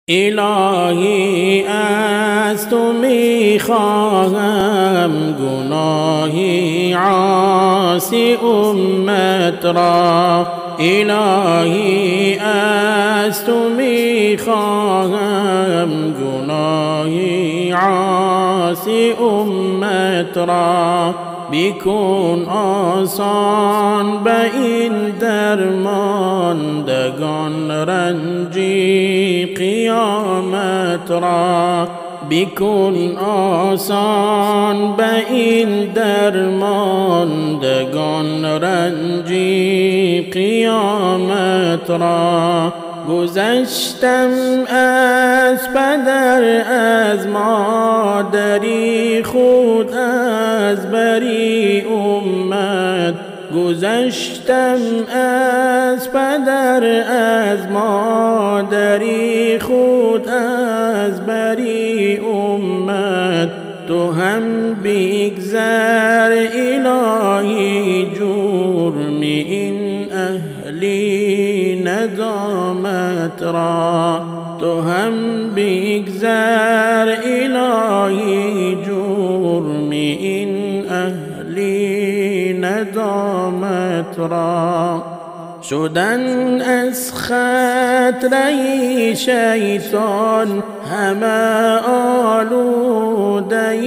الهی از تو میخواهم گناهی عاصی امت را. الهی از تو میخواهم گناهی عاصی امت را. بیکن آسان به این درماندگان رنجی قیامت را. بیکن آسان به این درماندگان رنجی قیامت را. گذشتم از پدر از مادری خود از بری امت. گذشتم از پدر از مادری خود از بری امت. تو هم بگذر الهی جرم این اهلی ندامت را. تو هم بگذر الهی جرم این اهلی ندامت را. شدن از خطره شیطان همه آلوده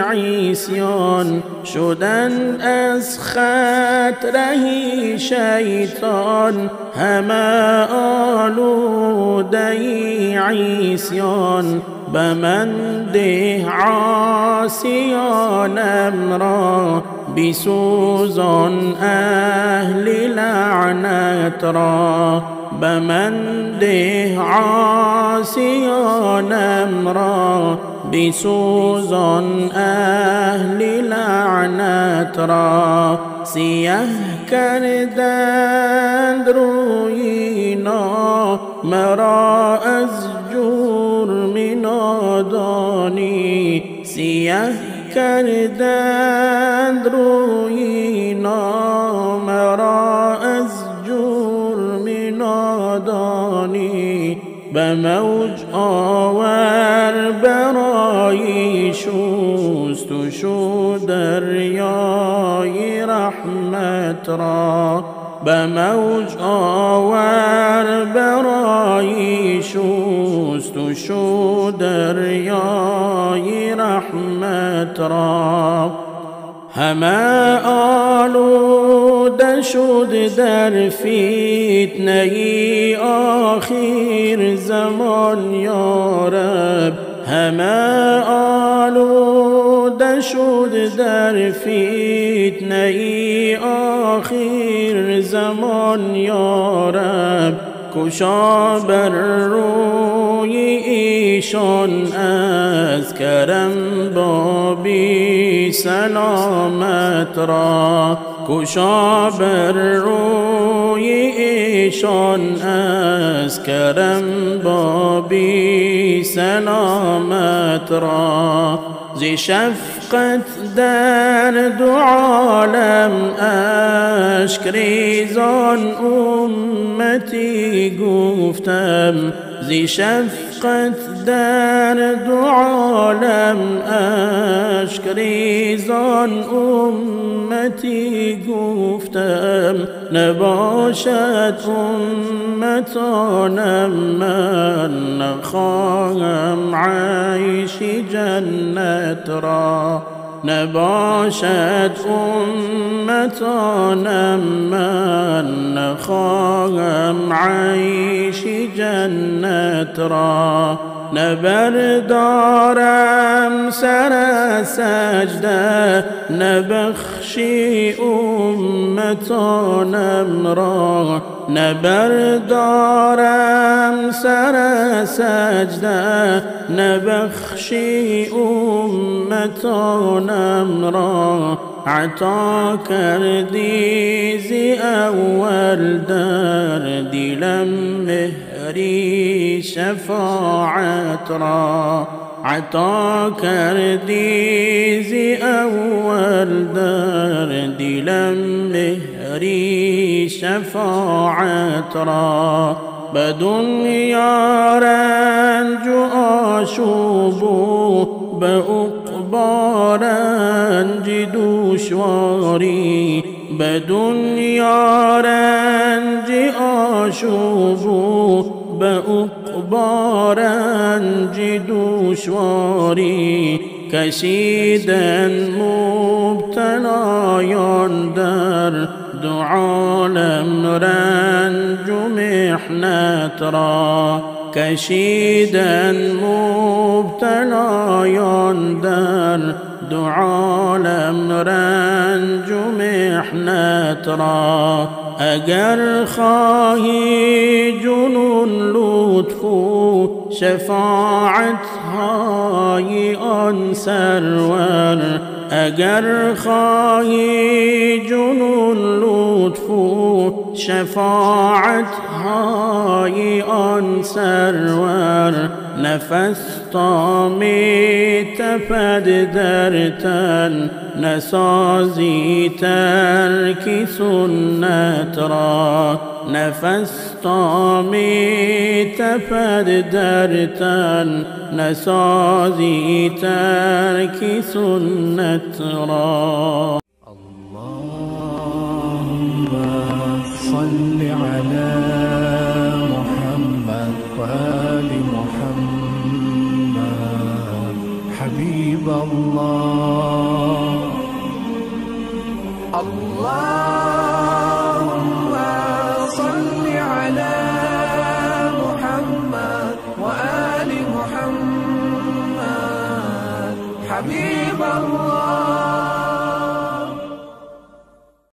عصیان. شدن از خطره شیطان همه آلوده عصیان. به من ده عاصیانم را بسوزان اهل لعنت را. به من ده عاصیانم را بسوزان اهل لعنت را. سیه کردند روی مرا از جرم نادانی. سیه کردند روی مرا از جرم نادانی. به موج آور برای شست و شو دریای رحمت را. به موج آور برای شست و شو دریای رحمت را. همه آلوده شد در فتنه آخر زمان یا رب. همه آلوده شد در فتنه آخر زمان یا رب. کشا بر روی ایشان از کرم بابی سلامت را. کشا بر روی ایشان از کرم بابی سلامت را. ز شفقت در دو عالم اشک ریزان امتی گفتم. ز شفقت در دو عالم اشک ریزان امتی گفتم. نباشد امتانم من نخواهم عیش جنت را. نباشد امتانم من نخواهم عیش جنت را. نبردارم سر سجده نبخشی امتانم را. نبردارم سر سجده نبخشی امتانم را. عطا کردی زی اول در دلم مهری شفاعت را. عطا کردی زی اول در دلم مهری شفاعت را. به دنیا آشوبو به عقبا رنج دوشواری به دنیا رنج آشوبو به عقبا رنج دوشواری کشیدن مبتلایان در دو عالم رنج و محنت را کشیدن مبتلایان در دو عالم رنج و محنت را اگر خواهی جنون لطف و شفاعت های آن سرور اگر خواهی جنون لطف و شفاعت های آن سرور نفس تا می تپد در تن نسازی ترک سنت را نفس تا می تپد در تن نسازی ترک سنت را اللهم صل على محمد وآل محمد حبيب الله